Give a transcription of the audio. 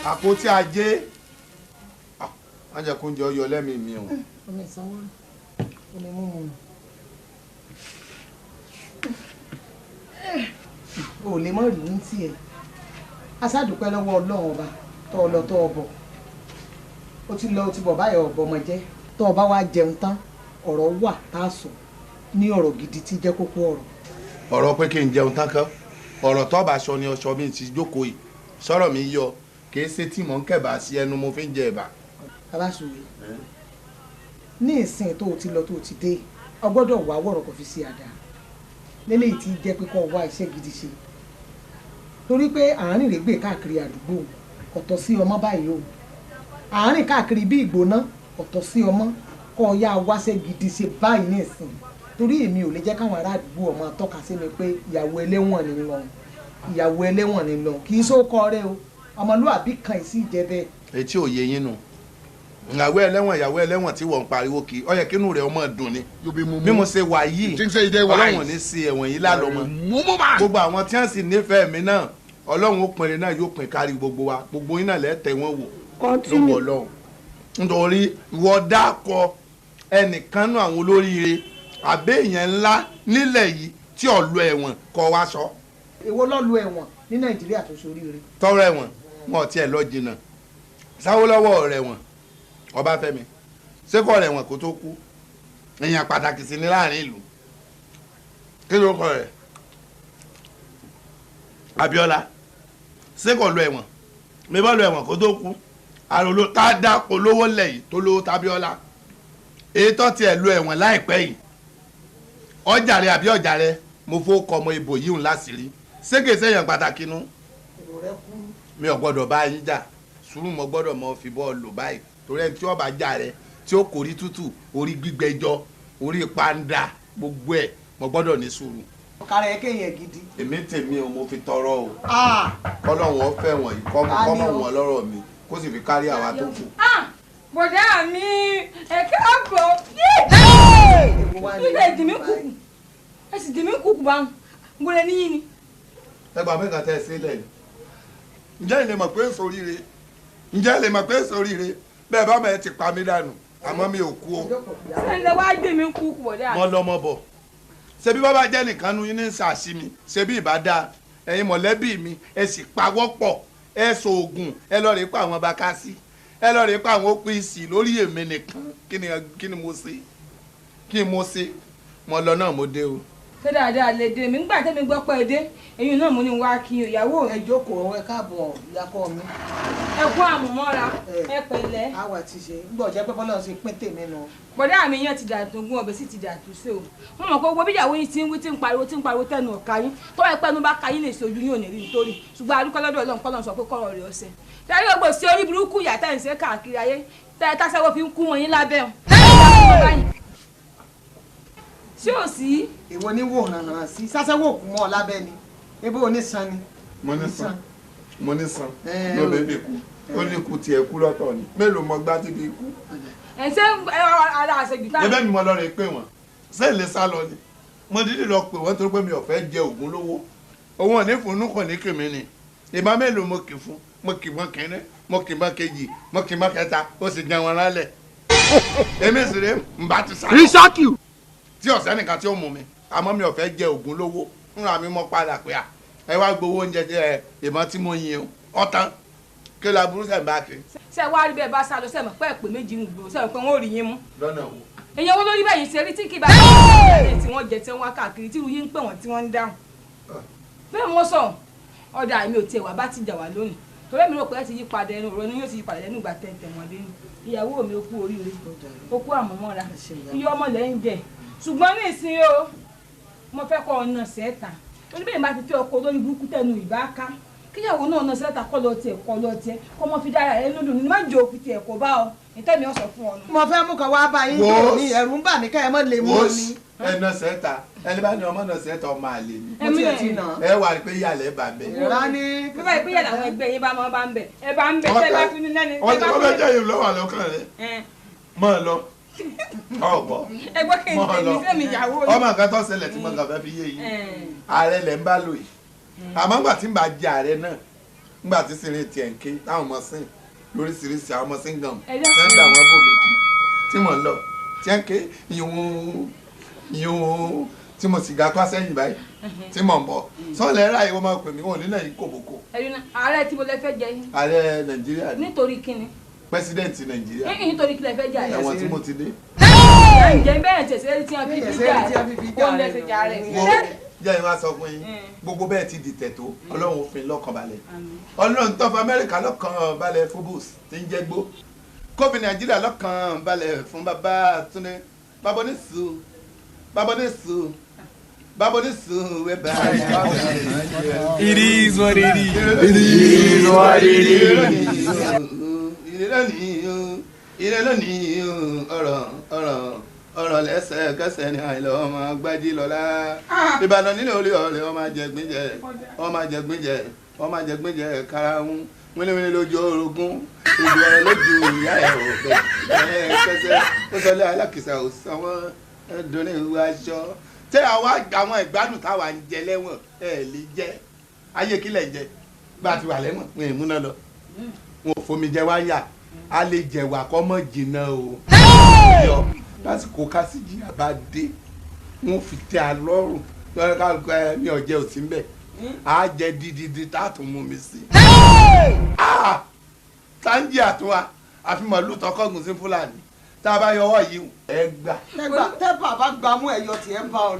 àpótí ajé wọ́n jẹ́ kó ń jẹ ọyọ lẹ́mìí mi o. omi ìsanwó omi mímu o lè mọ̀ rí ní tiẹ̀ aṣáàdúpẹ́ lọ́wọ́ ọlọ́run ọba tọ́ ọ lọ tọ́ ọ bọ̀ ó ti lọ ó ti bọ̀ báyọ̀ ọ̀bọ ọmọ jẹ́ tọ́ ọ bá wá jẹun tán ọ̀rọ̀ wà tá a sọ ní ọ̀rọ̀ gidi tí jẹ́ kókó ọ̀rọ̀. ọ̀rọ̀ pé kí n jẹun tán kán ọ̀rọ̀ tó bá aṣọ ni ọṣọ mi ti jókòó yìí sọ̀rọ̀ mi yọ kì í ṣe tí mò ń kẹ̀bà sí ẹnu mo fi ń jẹ ẹ̀bà. aláṣùwé ní ìsìn tó o ti lọ tó o ti dé o gbọ́dọ̀ wá wọ̀rọ̀ kò fi sí àdá lélẹ́yìí tí jẹ́ pé kó wá iṣẹ́ gidi ṣe torí pé àárín rẹ̀ gbé káàkiri àdúgbò ọ̀tọ̀ sí ọmọ báyìí o àárín káàkiri bí ìgbóná ọ̀tọ̀ sí ọmọ kó o yá wáṣẹ́ gidi ṣe báyìí ní ìsìn torí èmi ò lè jẹ́ káwọn ará àdúgbò ọmọ tọ́ka sí mi pé ìyàwó ẹlẹ́wọ̀n ni lọ ìyàwó ẹlẹ́wọ̀n ni lọ kì í sókọ rẹ o ọmọlúwàbí kan ì sí jẹ bẹ́ẹ̀. etí ò yé yín nù ìyàwó ẹlẹ́wọ̀n tí wọ́n ń pariwo kì í ó yẹ kínú rẹ̀ ọmọ dùn ni bí mo ṣe wà yìí ọlọ́run ní sí ẹ̀wọ̀n yìí lálọ́mọ gbogbo àwọn tí wọ́n sì nífẹ̀ẹ́ mi náà ọlọ́run ó pinrin náà yóò pin kárí gbogbo wa gbogbo yín náà lẹ́tẹ̀ wọ́n wò lọ́wọ́ ọlọ́run nítorí ìwọ dákọ ẹnìkan náà àwọn olóríire àbẹ́ èèyàn ńlá nílẹ̀ yìí tí ò lọ ẹ̀wọ̀n kọ́ wá sọ. èwo ló lu ẹ̀wọ̀n ní nàìjíríà tó ṣoríire. tọrọ ẹ̀wọ̀n wọn ò tiẹ̀ lọ jìnnà Sáwólọ́wọ̀ rẹ̀ wọ̀n Ọbáfẹ́mi sẹ́kọ̀ rẹ̀ wọ̀n kó tó kú èèyàn pàtàkì sí ní láàrin ìlú kí ló kọ rẹ̀ Abíọ́lá sẹ́kọ̀ lọ ẹ̀wọ̀n mẹ́bọ́ lọ ẹ̀wọ̀n kó tó kú àròló tá a dá polówó lẹ̀ yìí tó lówó tábíọ́lá èyí tó tiẹ̀ lọ ẹ̀wọ̀n láìpẹ́ yìí ọjà rẹ àbí ọjà rẹ mo fó kọ ọmọ ìbò yìí ń láṣìírí sékè sẹ́yìn pàtàkì nu mi ò gbọ́dọ̀ bá yín jà sùúrù mo gbọ́dọ̀ mọ fi bọ́ọ̀lù báyìí torí ẹni tí ó bá jà rẹ tí ó kórí tútù orí gbígbẹjọ orí pàǹdà gbogbo ẹ̀ mo gbọ́dọ̀ ní sùúrù. ọ̀kadà yẹ kéèyàn gidi. èmi tèmi o mo fi tọrọ o kọ́lọ́wọ́n fẹ́ wọ̀nyí kọ́mọ wọn lọ́rọ̀ mi kó sì fi kárí àwa tó kù. bọ̀dá mi ẹ̀kẹ́ àbọ̀ ilé ìdìmí kùkù ẹ sì dìmí kùkù bá ń gbọ́dọ̀ níyìn ni. ẹgbàá mẹ́ta tẹ́ ẹ sílẹ̀ ni ǹjẹ́ ilé mọ̀ pé sóríire ǹjẹ́ ilé mọ̀ pé sóríire bẹ́ẹ̀ bá mọ̀ ẹ ti pa mí dànù àmọ́ mi ò kú o. ṣé wàá gbé mi kùkù bọ̀dá. mo lọ mọ bọ̀ ṣebí bàbá jẹ́ nìkan nu yín ní sàṣì mi ṣebí ìbá dáa ẹ̀yin mọ̀lẹ́bí mi ẹ sì pawọ́pọ̀ ẹ so oògùn ẹ lọ rèé pa àwọn bakásí ẹ lọ rèé pa àwọn OPC lórí èmi nìkan kí ni mo ṣe kí mo ṣe mo lọ náà mo dé o. ṣé dáadáa lè dé mi nígbà tẹ́mi gbọ́ pé dé èyí náà mo ní wá kí ìyàwó ẹ jókòó ẹ káàbọ̀ ìyàkọ́ mi. ẹ kú àmúmọ́ra ẹ pẹ̀lẹ́. àwa ti ṣe gbọ́ jẹ́ pé bọ́lá ṣe pín tèmi nù. bọ̀dá mi yẹn ti dàtúngún ọbẹ̀ sì ti dàtúnṣe o mo mọ̀ pé gbogbo bíyàwó yìí ti ń wí tí ń pariwo tẹnu ọ̀ka yín tó ẹ pẹ́nu bá ka yín lè ṣojú yín ò ní rí nítorí ṣùgbọ́n arúgbó lọ́dọ̀ Ọlọ́run kọ́lọ́n sọ pé kọ́rọ̀ rẹ̀ ọ̀sẹ̀ tẹ́lẹ̀ gbogbo sí orí burúkú ìyá tẹ́ ń ṣe káàkiri ayé tẹ́ tásẹ́wọ́ fi ń kú wọn yín lábẹ́ wọn. ṣé ò sí. ìwọ ní wò hàn sí sásẹ́wọ́ òkú mọ́ ọ lábẹ́ ni ebó onísan ni. mo ní san ló bèbè kú ó ní kú tiẹ̀ kú lọ́tọ̀ ni mélòó mọ gbá tí bí kú. ẹ ṣe ara àṣejù táwọn. ẹ̀bẹ̀ mi mo lọ rè pé wọn ṣé ilé sá lọ ni mo dídì lọ pé wọn torí pé mi ò fẹ́ jẹ ògùn lówó òun ò ní fún kàn ní kèmí ni ìbá mélòó mo kì fún mo kì mọ́ kẹ́ni mo kì mọ́ kejì mo kì mọ́ kẹta ó sì jẹun wọn lálẹ́ èmi sì rè ń bá ti sá lọ tí ọ̀sẹ́ nìkan tí ó mú mi àmọ́ mi ò fẹ́ jẹ ògùn lówó fúnra mi mọ́ padà pé à ẹ wá gbowó oúnjẹ jẹ ìbọn tí mo yin o ọ̀tán kí ló aburú sẹ̀ ń bá kiri. ṣé wàá rí bẹ́ẹ̀ bá sá lọ sẹ́mi pé ẹ̀pẹ́ méjì ń gbòó sẹ́mi pé wọ́n ò rí yín mú. lọ́nà wo. èèyàn wo lórí bẹ́yìn ṣe rí tí kì í bá yẹn tí wọ́n jẹ tí wọ́n káàkiri tí yín ń pè wọ́n tí wọ́n ń dáhùn. bẹ́ẹ̀ mo sọ ọ̀dà mi ò tiẹ̀ wá bá ti jà wá lónìí torí mi rò pé ẹ ti yí padà ẹnu ọ̀rọ̀ ni yóò ti yí padà ẹnu ìgbà tẹ̀tẹ̀ wọn lé ní ìyàwó mi ó kú oríire ó kú àmọ́mọ́ra iye ọmọ lẹ́yìn jẹ ṣùgbọ́n ní ìsìn o mo fẹ́ kọ́ ọ̀nà sẹ́ẹ̀ta oníbẹ̀rẹ̀ máa ti fẹ́ ọkọ̀ lórí burúkú tẹnu ìbá ká kíyàwó náà ọ̀nà sẹ́ẹ̀ta kọ́ lọ tiẹ̀ kọ́ mọ́ fi dára ẹ̀ lódò ní má jẹ́ òfin tiẹ̀ kọ́ bá ọ ìtẹ́mi ọ̀sọ̀ fún ọ. mo fẹ́ mú kan wá bá yín tó ní ẹ̀rù ń bà mí ká ẹ mọ́ lè mú mi. ẹnà sẹ́ẹ̀ta ẹni bá ní ọmọ náà sẹ́ẹ̀ta ọmọ àlè ni. ẹ wà pé yàlẹ́ bà bẹ́. bí báyìí pé yàrá àwọn ẹgbẹ́ yín bá ń bẹ̀ ẹ bá ń bẹ̀ tẹ́ bá tún ní lẹ́nu. ọbẹ̀ jẹ́ yìí lọ́wọ́ àlọ́kàn rẹ̀ mọ́ ọ lọ ọgbọ ẹgbẹ́ kí n tẹ̀lé sẹ́mi ìyàwó yìí. ọmọ nǹkan tó ṣẹlẹ̀ tí mo kàn fẹ́ fi yé yìí ààrẹ lẹ̀ ń bá lò yìí àmọ́ gbà tí ń bá jẹ ààrẹ náà nígbà tí sinrin tiẹ̀ ń ké táwọn ọmọ sìn lóríṣiríṣi àwọn ọmọ sìn gàn tí Ẹ̀dá wọ́n ń dà wọ́n bò mí kí tí mò ń lọ tí wọ́n ń ké ìhun tí mo sì ga pa sẹ́yìn báyìí tí mò ń bọ̀ sọ́ọ̀lẹ́ ráyè wọ́n máa pè mí wọn nílẹ̀ yìí kòbókò. ẹ̀yin náà ààrẹ tí mo lè fẹ́ jẹ yín. ààrẹ nàìjíríà ni nítorí kíni. pẹ́sidẹ̀ntì nàìjíríà nítorí kílẹ̀ fẹ́ jà rẹ̀. ẹ̀wọ̀n tí mo ti dé. ǹjẹ́ bẹ́ẹ̀ tẹ̀sẹ̀ tí wọ́n fi fi jà rẹ̀ ó ń lẹ́sẹ̀ jà rẹ̀. wo jẹ́ ìwà sọ fún yín gbogbo bẹ́ẹ̀ ti dìtẹ̀ tó ọlọ́run òfin lọ́kàn balẹ̀ ọlọ́run tó fún amẹ́ríkà lọ́kàn balẹ̀ fún bush tí ń jẹ́ gbó kóbi nàìjíríà lọ́kàn balẹ̀ fún bàbá túnde babonisu wẹ́ bá It is what it is. Ire lónìí ọ̀rọ̀ lẹ́sẹ̀kẹsẹ̀ ni àìlọ́ ọmọ gbájí lọ́la ìbàdàn nílẹ̀ olè ọ̀rẹ́ ọmọ jẹgbẹ́jẹ karahun wíníwíní lójú orogún ìgbà ẹ̀ lójú ìyá ẹ̀ ọ̀bẹ kẹsẹ̀ ó sọlé alákìsà òsàwọn ẹ̀dùn ní ìwé aṣọ tẹ àwọn ìgbádùn táwa ń jẹ lẹ́wọ̀n ẹ̀ lè jẹ ayé kílẹ̀ jẹ bá a ti wà lẹ́wọ̀n wọn ì múná lọ wọn ò fomi jẹ wáyà a lè jẹ̀wà kọ́ mọ́ jìnnà o yọ lásìkò kásìjì àbá dé wọn fi tẹ àlọ́rùn lọ́rẹ́ kálukú ẹ mi ò jẹ òsì ń bẹ̀ á jẹ dídídí tá a tún mú mi sí. sáńjì àtúwà àfi màálù tọkọ̀gùn sí fúlàní tá a bá yọwọ́ yìí ẹ gbà. tẹ́ bàbá gbàmú ẹ̀yọ tiẹ̀ ń bá ọ.